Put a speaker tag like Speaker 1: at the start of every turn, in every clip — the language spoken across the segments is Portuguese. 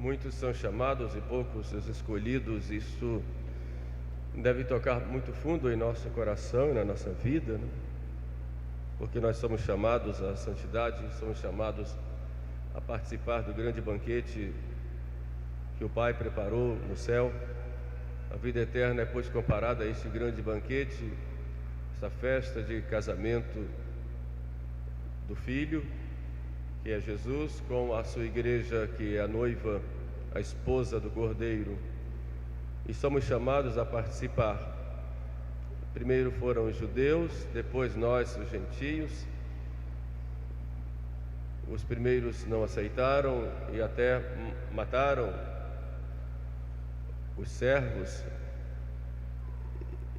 Speaker 1: Muitos são chamados e poucos os escolhidos. Isso deve tocar muito fundo em nosso coração e na nossa vida, né? Porque nós somos chamados à santidade, somos chamados a participar do grande banquete que o Pai preparou no céu. A vida eterna é, pois, comparada a este grande banquete, essa festa de casamento do Filho, que é Jesus, com a sua igreja, que é a noiva, a esposa do Cordeiro. E somos chamados a participar. Primeiro foram os judeus, depois nós, os gentios. Os primeiros não aceitaram e até mataram os servos,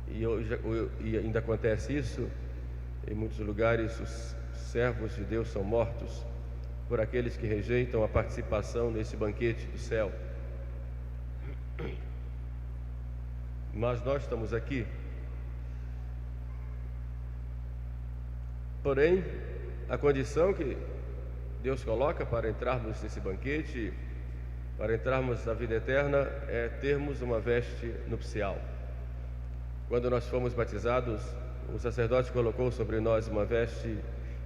Speaker 1: e ainda acontece isso em muitos lugares. Os servos de Deus são mortos por aqueles que rejeitam a participação nesse banquete do céu. Mas nós estamos aqui. Porém, a condição que Deus coloca para entrarmos nesse banquete, para entrarmos na vida eterna, é termos uma veste nupcial. Quando nós fomos batizados, o sacerdote colocou sobre nós uma veste,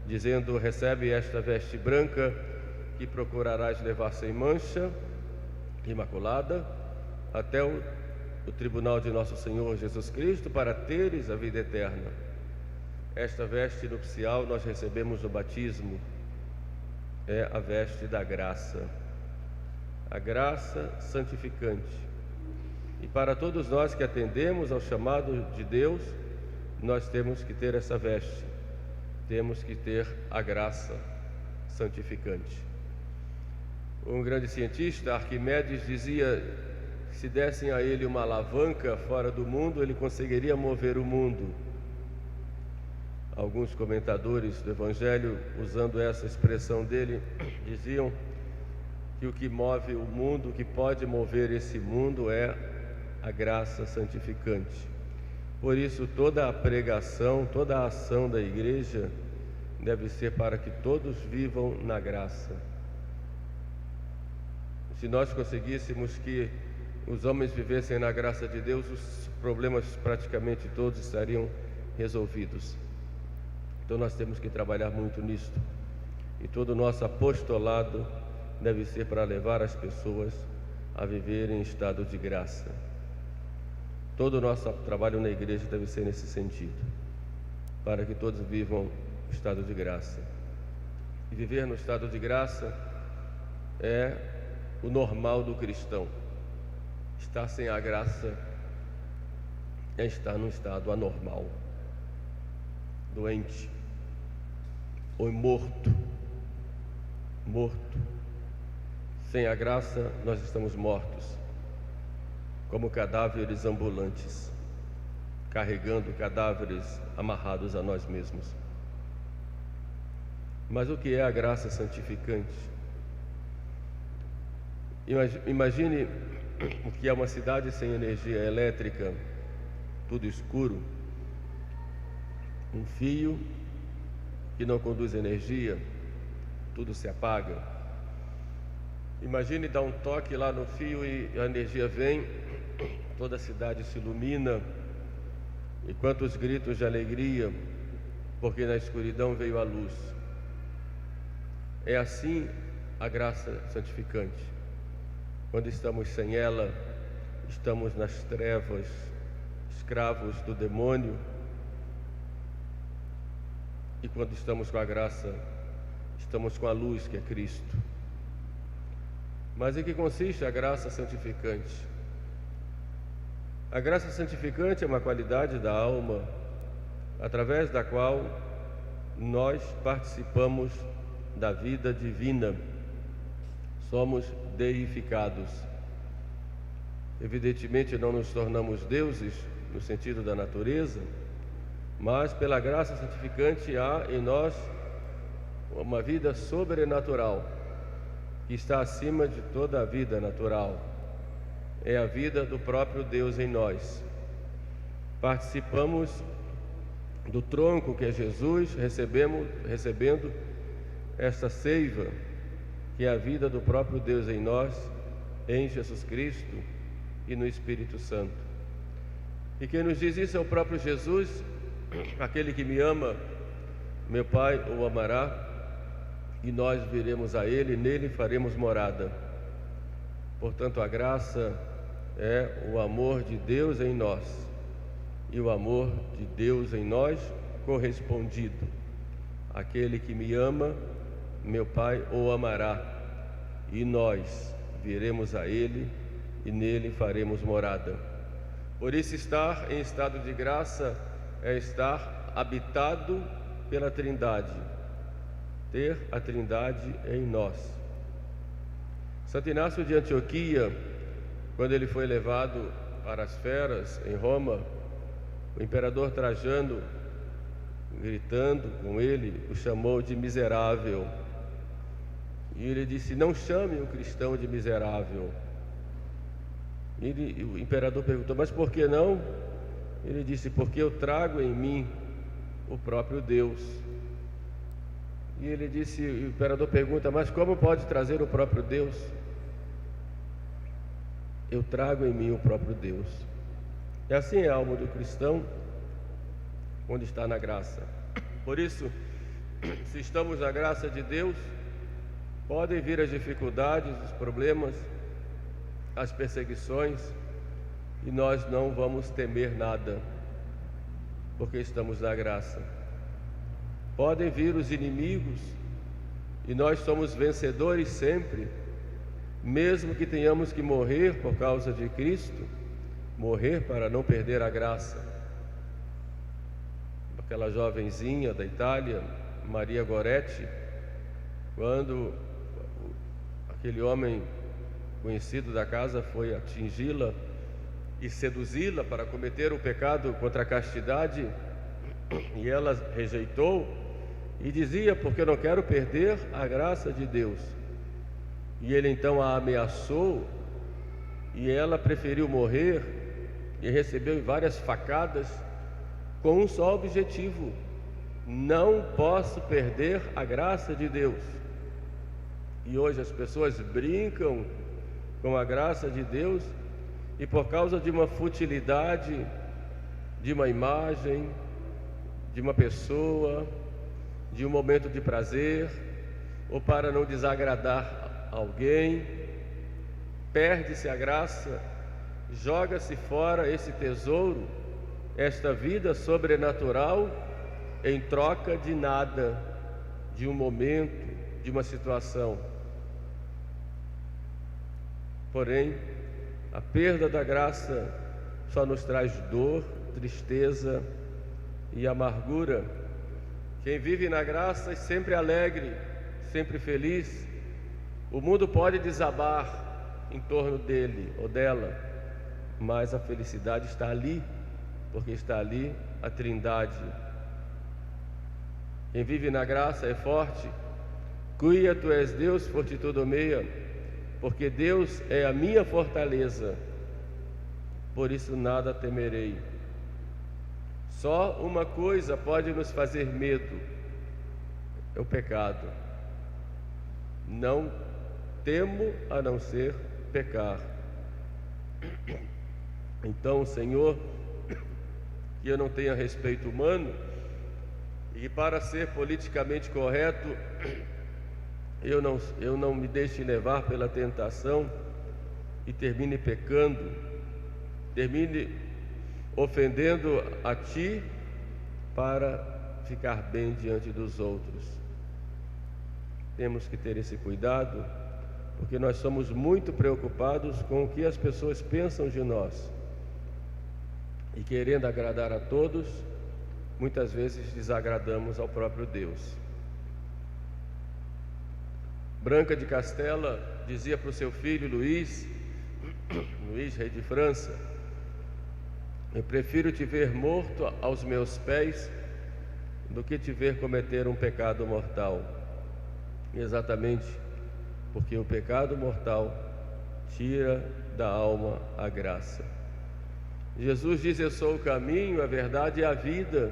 Speaker 1: dizendo: recebe esta veste branca, que procurarás levar sem mancha, imaculada, até o tribunal de nosso Senhor Jesus Cristo, para teres a vida eterna. Esta veste nupcial nós recebemos no batismo, é a veste da graça, a graça santificante. E para todos nós que atendemos ao chamado de Deus, nós temos que ter essa veste, temos que ter a graça santificante. Um grande cientista, Arquimedes, dizia que se dessem a ele uma alavanca fora do mundo, ele conseguiria mover o mundo. Alguns comentadores do Evangelho, usando essa expressão dele, diziam que o que move o mundo, o que pode mover esse mundo, é a graça santificante. Por isso, toda a pregação, toda a ação da igreja deve ser para que todos vivam na graça. Se nós conseguíssemos que os homens vivessem na graça de Deus, os problemas praticamente todos estariam resolvidos. Então nós temos que trabalhar muito nisto. E todo o nosso apostolado deve ser para levar as pessoas a viverem em estado de graça. Todo o nosso trabalho na igreja deve ser nesse sentido, para que todos vivam em estado de graça. E viver no estado de graça é o normal do cristão. Estar sem a graça é estar num estado anormal, doente ou morto. Sem a graça nós estamos mortos, como cadáveres ambulantes, carregando cadáveres amarrados a nós mesmos. Mas o que é a graça santificante? Imagine o que é uma cidade sem energia elétrica, tudo escuro, um fio que não conduz energia, tudo se apaga. Imagine dar um toque lá no fio e a energia vem, toda a cidade se ilumina, e quantos gritos de alegria, porque na escuridão veio a luz. É assim a graça santificante. Quando estamos sem ela, estamos nas trevas, escravos do demônio. E quando estamos com a graça, estamos com a luz, que é Cristo. Mas em que consiste a graça santificante? A graça santificante é uma qualidade da alma, através da qual nós participamos da vida divina. Somos deificados. Evidentemente não nos tornamos deuses no sentido da natureza, mas pela graça santificante há em nós uma vida sobrenatural, que está acima de toda a vida natural. É a vida do próprio Deus em nós. Participamos do tronco que é Jesus, recebendo esta seiva, que é a vida do próprio Deus em nós, em Jesus Cristo e no Espírito Santo. E quem nos diz isso é o próprio Jesus: aquele que me ama, meu Pai o amará, e nós viremos a Ele, e nele faremos morada. Portanto, a graça é o amor de Deus em nós, e o amor de Deus em nós correspondido. Aquele que me ama, meu Pai o amará, e nós viremos a Ele, e nele faremos morada. Por isso, estar em estado de graça é estar habitado pela Trindade, ter a Trindade em nós. Santo Inácio de Antioquia, quando ele foi levado para as feras em Roma, o imperador Trajano, gritando com ele, o chamou de miserável. E ele disse: não chame o cristão de miserável. O imperador perguntou: mas por que não? Ele disse: porque eu trago em mim o próprio Deus. E ele disse, o imperador pergunta: mas como pode trazer o próprio Deus? Eu trago em mim o próprio Deus. E assim é a alma do cristão quando está na graça. Por isso, se estamos na graça de Deus, podem vir as dificuldades, os problemas, as perseguições, e nós não vamos temer nada, porque estamos na graça. Podem vir os inimigos, e nós somos vencedores sempre, mesmo que tenhamos que morrer por causa de Cristo, morrer para não perder a graça. Aquela jovenzinha da Itália, Maria Goretti, quando aquele homem conhecido da casa foi atingi-la e seduzi-la para cometer o pecado contra a castidade, e ela rejeitou e dizia: porque eu não quero perder a graça de Deus. E ele então a ameaçou, e ela preferiu morrer, e recebeu várias facadas, com um só objetivo: não posso perder a graça de Deus. E hoje as pessoas brincam com a graça de Deus, e por causa de uma futilidade, de uma imagem, de uma pessoa, de um momento de prazer, ou para não desagradar alguém, perde-se a graça, joga-se fora esse tesouro, esta vida sobrenatural, em troca de nada, de um momento, de uma situação. Porém, a perda da graça só nos traz dor, tristeza e amargura. Quem vive na graça é sempre alegre, sempre feliz. O mundo pode desabar em torno dele ou dela, mas a felicidade está ali, porque está ali a Trindade. Quem vive na graça é forte. Quia tu és Deus, fortitudo mea, porque Deus é a minha fortaleza, por isso nada temerei. Só uma coisa pode nos fazer medo: é o pecado. Não temo a não ser pecar. Então, Senhor, que eu não tenha respeito humano, e que para ser politicamente correto eu não me deixe levar pela tentação e termine pecando, termine ofendendo a Ti para ficar bem diante dos outros. Temos que ter esse cuidado, porque nós somos muito preocupados com o que as pessoas pensam de nós, e querendo agradar a todos, muitas vezes desagradamos ao próprio Deus. Branca de Castela dizia para o seu filho Luís, rei de França: eu prefiro te ver morto aos meus pés do que te ver cometer um pecado mortal. Exatamente porque o pecado mortal tira da alma a graça. Jesus diz: eu sou o caminho, a verdade e a vida.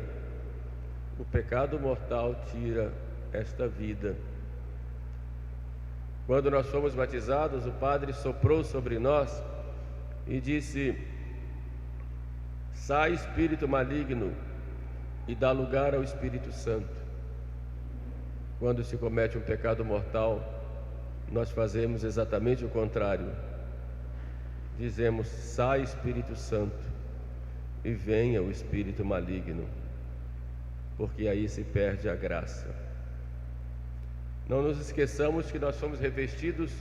Speaker 1: O pecado mortal tira esta vida. Quando nós fomos batizados, o Padre soprou sobre nós e disse: sai espírito maligno e dá lugar ao Espírito Santo. Quando se comete um pecado mortal, nós fazemos exatamente o contrário. Dizemos: sai Espírito Santo e venha o espírito maligno, porque aí se perde a graça. Não nos esqueçamos que nós somos revestidos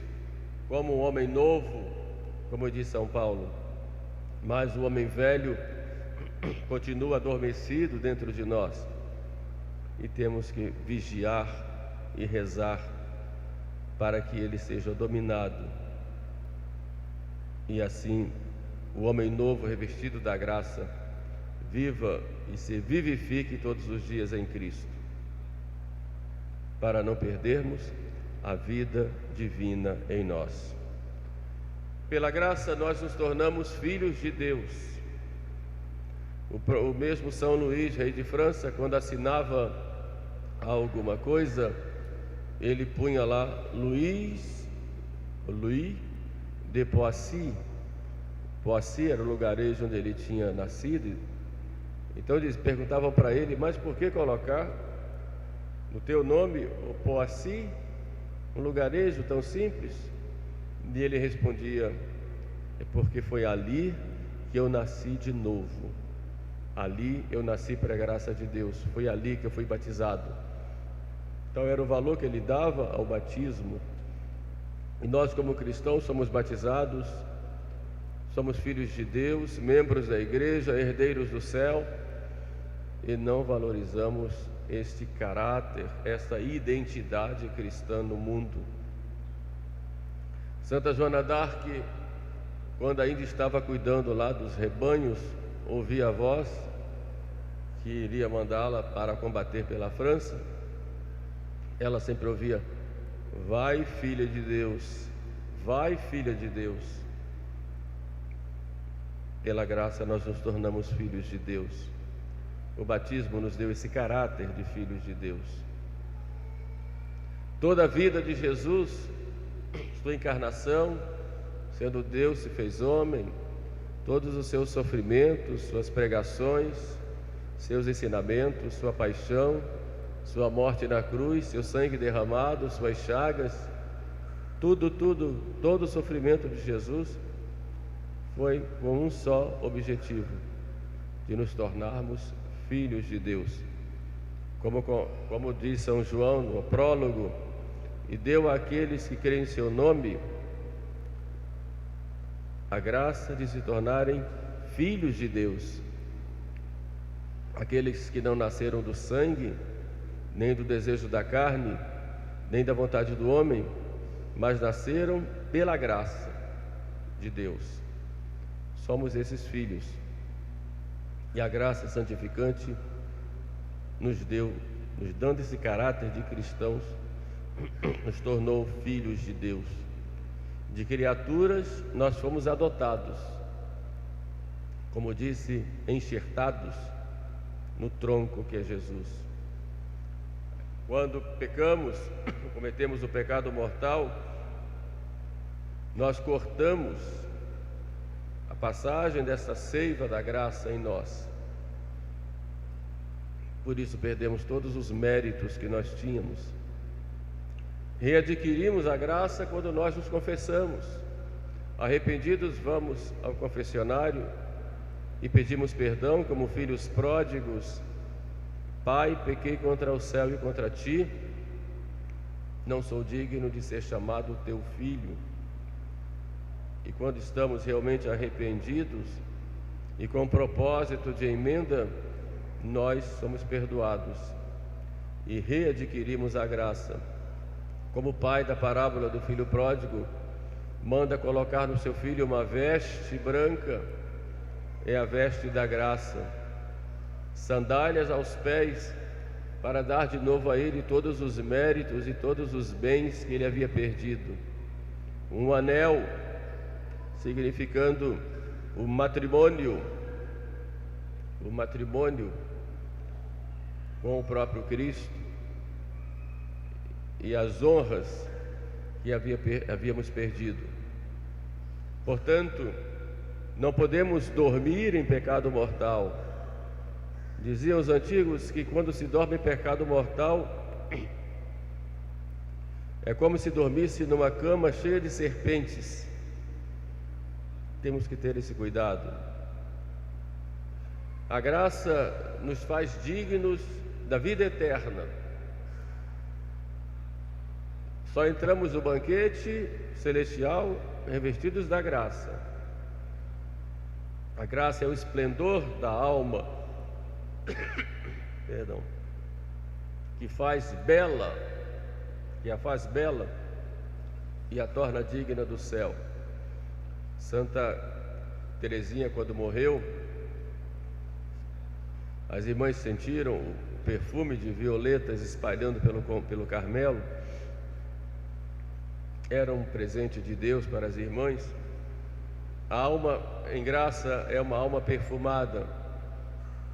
Speaker 1: como um homem novo, como diz São Paulo, mas o homem velho continua adormecido dentro de nós e temos que vigiar e rezar para que ele seja dominado e assim o homem novo revestido da graça viva e se vivifique todos os dias em Cristo, para não perdermos a vida divina em nós. Pela graça nós nos tornamos filhos de Deus. O mesmo São Luís, rei de França, quando assinava alguma coisa, ele punha lá Louis de Poissy. Poissy era o lugarejo onde ele tinha nascido. Então eles perguntavam para ele: mas por que colocar no teu nome o Poissy, um lugarejo tão simples? E ele respondia: é porque foi ali que eu nasci de novo. Ali eu nasci para a graça de Deus. Foi ali que eu fui batizado. Então era o valor que ele dava ao batismo. E nós, como cristãos, somos batizados, somos filhos de Deus, membros da igreja, herdeiros do céu, e não valorizamos este caráter, esta identidade cristã no mundo. Santa Joana d'Arc, quando ainda estava cuidando lá dos rebanhos, ouvia a voz que iria mandá-la para combater pela França. Ela sempre ouvia: vai, filha de Deus, vai, filha de Deus. Pela graça nós nos tornamos filhos de Deus. O batismo nos deu esse caráter de filhos de Deus. Toda a vida de Jesus, sua encarnação, sendo Deus se fez homem, todos os seus sofrimentos, suas pregações, seus ensinamentos, sua paixão, sua morte na cruz, seu sangue derramado, suas chagas, todo o sofrimento de Jesus foi com um só objetivo: de nos tornarmos filhos de Deus. Como diz São João no prólogo: e deu àqueles que creem em seu nome a graça de se tornarem filhos de Deus. Aqueles que não nasceram do sangue, nem do desejo da carne, nem da vontade do homem, mas nasceram pela graça de Deus. Somos esses filhos. E a graça santificante nos dando esse caráter de cristãos, nos tornou filhos de Deus. De criaturas nós fomos adotados, como disse, enxertados no tronco que é Jesus. Quando pecamos, cometemos o pecado mortal, nós cortamos a passagem dessa seiva da graça em nós. Por isso perdemos todos os méritos que nós tínhamos. Readquirimos a graça quando nós nos confessamos. Arrependidos, vamos ao confessionário e pedimos perdão como filhos pródigos. Pai, pequei contra o céu e contra ti, não sou digno de ser chamado teu filho. E quando estamos realmente arrependidos e com propósito de emenda, nós somos perdoados e readquirimos a graça. Como o pai da parábola do filho pródigo manda colocar no seu filho uma veste branca, é a veste da graça, sandálias aos pés, para dar de novo a ele todos os méritos e todos os bens que ele havia perdido. Um anel, significando o matrimônio com o próprio Cristo, e as honras que havíamos perdido. Portanto, não podemos dormir em pecado mortal. Diziam os antigos que quando se dorme em pecado mortal, é como se dormisse numa cama cheia de serpentes. Temos que ter esse cuidado. A graça nos faz dignos da vida eterna. Só entramos no banquete celestial revestidos da graça. A graça é o esplendor da alma, que faz bela, que a faz bela e a torna digna do céu. Santa Teresinha, quando morreu, as irmãs sentiram o perfume de violetas espalhando pelo Carmelo. Era um presente de Deus para as irmãs. A alma em graça é uma alma perfumada,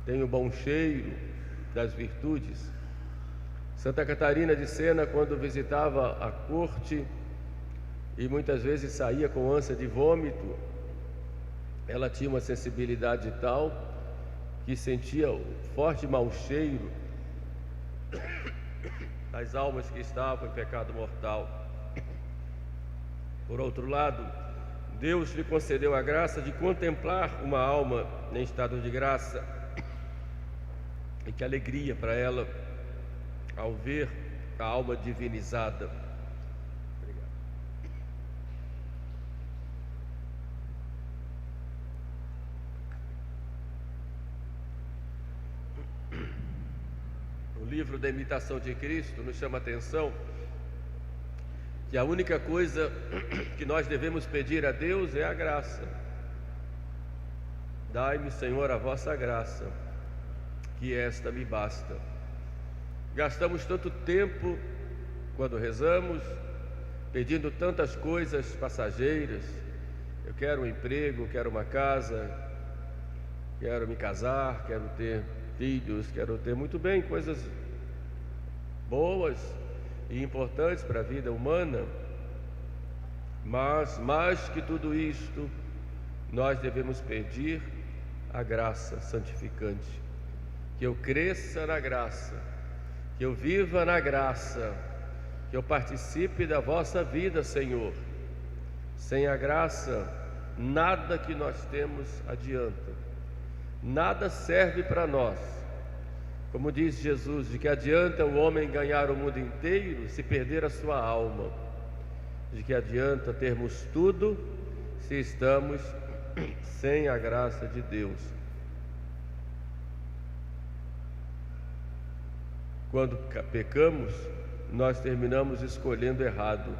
Speaker 1: tem o bom cheiro das virtudes. Santa Catarina de Sena, quando visitava a corte e muitas vezes saía com ânsia de vômito, ela tinha uma sensibilidade tal que sentia o forte mau cheiro das almas que estavam em pecado mortal. Por outro lado, Deus lhe concedeu a graça de contemplar uma alma em estado de graça. E que alegria para ela ao ver a alma divinizada. Obrigado. O livro da Imitação de Cristo nos chama a atenção que a única coisa que nós devemos pedir a Deus é a graça. Dai-me, Senhor, a vossa graça, que esta me basta. Gastamos tanto tempo quando rezamos, pedindo tantas coisas passageiras. Eu quero um emprego, quero uma casa, quero me casar, quero ter filhos, quero ter muito bem coisas boas e importantes para a vida humana, mas mais que tudo isto, nós devemos pedir a graça santificante, que eu cresça na graça, que eu viva na graça, que eu participe da vossa vida, Senhor. Sem a graça, nada que nós temos adianta, nada serve para nós. Como diz Jesus, de que adianta o homem ganhar o mundo inteiro se perder a sua alma? De que adianta termos tudo se estamos sem a graça de Deus? Quando pecamos, nós terminamos escolhendo errado,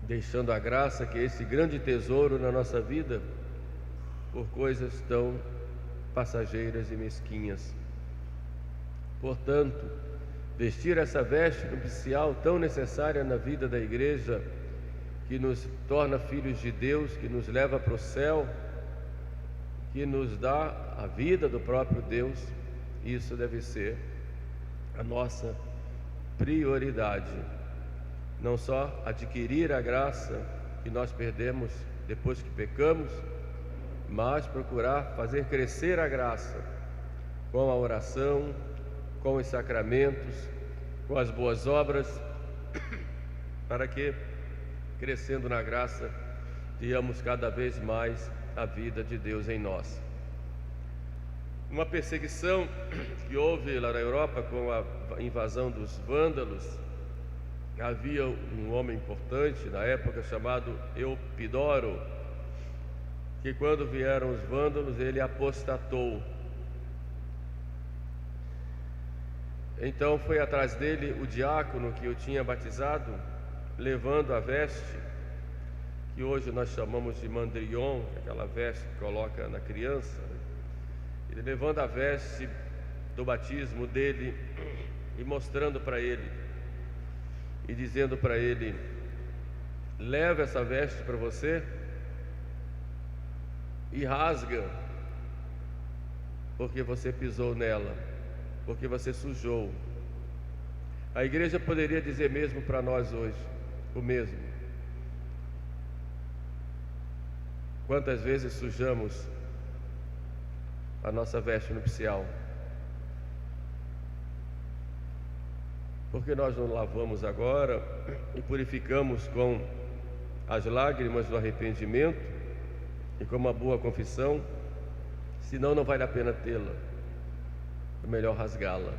Speaker 1: deixando a graça, que é esse grande tesouro na nossa vida, por coisas tão passageiras e mesquinhas. Portanto, vestir essa veste nupcial tão necessária na vida da igreja, que nos torna filhos de Deus, que nos leva para o céu, que nos dá a vida do próprio Deus, isso deve ser a nossa prioridade. Não só adquirir a graça que nós perdemos depois que pecamos, mas procurar fazer crescer a graça com a oração, com os sacramentos, com as boas obras, para que, crescendo na graça, tenhamos cada vez mais a vida de Deus em nós. Uma perseguição que houve lá na Europa com a invasão dos vândalos, havia um homem importante na época chamado Eupidoro, que quando vieram os vândalos ele apostatou. Então foi atrás dele o diácono que o tinha batizado, levando a veste, que hoje nós chamamos de mandrion, aquela veste que coloca na criança. Ele levando a veste do batismo dele e mostrando para ele, e dizendo para ele: leva essa veste para você e rasga, porque você pisou nela, porque você sujou. A igreja poderia dizer mesmo para nós hoje: o mesmo. Quantas vezes sujamos a nossa veste nupcial? Porque nós não lavamos agora e purificamos com as lágrimas do arrependimento e com uma boa confissão, senão não vale a pena tê-la, é melhor rasgá-la.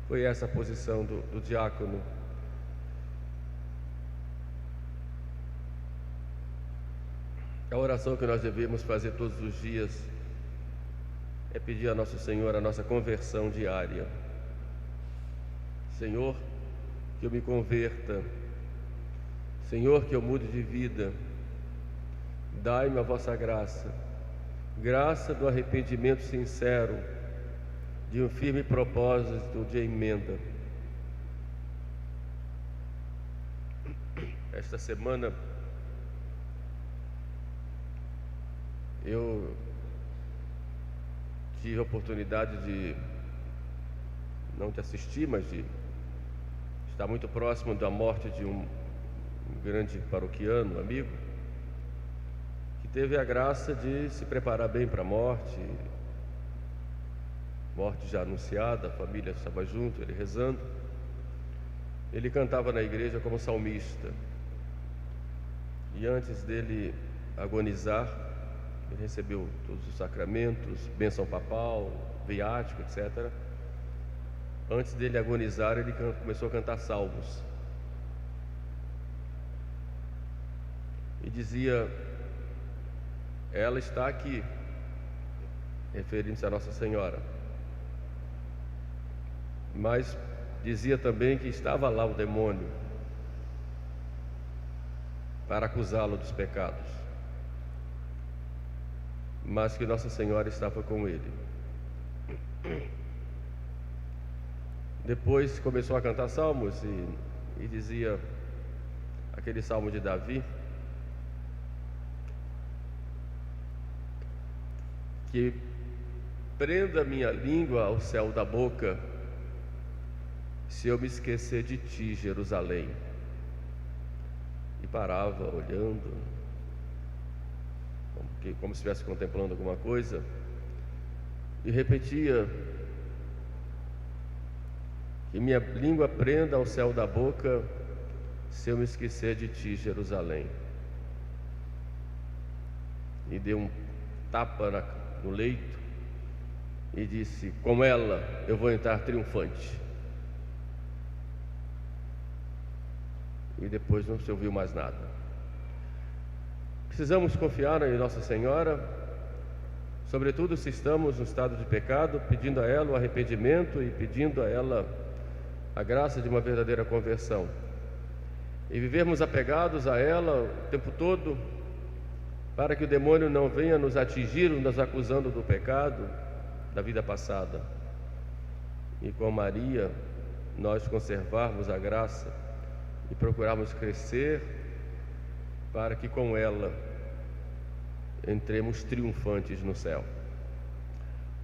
Speaker 1: Foi essa a posição do diácono. A oração que nós devemos fazer todos os dias é pedir a Nosso Senhor a nossa conversão diária. Senhor, que eu me converta. Senhor, que eu mude de vida. Dai-me a vossa graça, graça do arrependimento sincero, de um firme propósito de emenda. Esta semana eu tive a oportunidade de, não de assistir, mas de estar muito próximo da morte de um grande paroquiano, amigo, que teve a graça de se preparar bem para a morte já anunciada, a família estava junto, ele rezando. Ele cantava na igreja como salmista, e antes dele agonizar, ele recebeu todos os sacramentos, bênção papal, viático, etc. Antes dele agonizar, ele começou a cantar salmos. E dizia: ela está aqui, referindo-se a Nossa Senhora. Mas dizia também que estava lá o demônio para acusá-lo dos pecados, mas que Nossa Senhora estava com ele. Depois começou a cantar salmos e dizia aquele salmo de Davi, que prenda minha língua ao céu da boca, se eu me esquecer de ti, Jerusalém. E parava olhando, como se estivesse contemplando alguma coisa, e repetia: que minha língua prenda ao céu da boca, se eu me esquecer de ti, Jerusalém. E deu um tapa no leito e disse: com ela eu vou entrar triunfante. E depois não se ouviu mais nada. Precisamos confiar em Nossa Senhora, sobretudo se estamos no estado de pecado, pedindo a ela o arrependimento e pedindo a ela a graça de uma verdadeira conversão, e vivermos apegados a ela o tempo todo, para que o demônio não venha nos atingir, nos acusando do pecado da vida passada, e com Maria nós conservarmos a graça e procurarmos crescer, para que com ela entremos triunfantes no céu.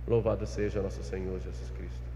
Speaker 1: Louvado seja nosso Senhor Jesus Cristo.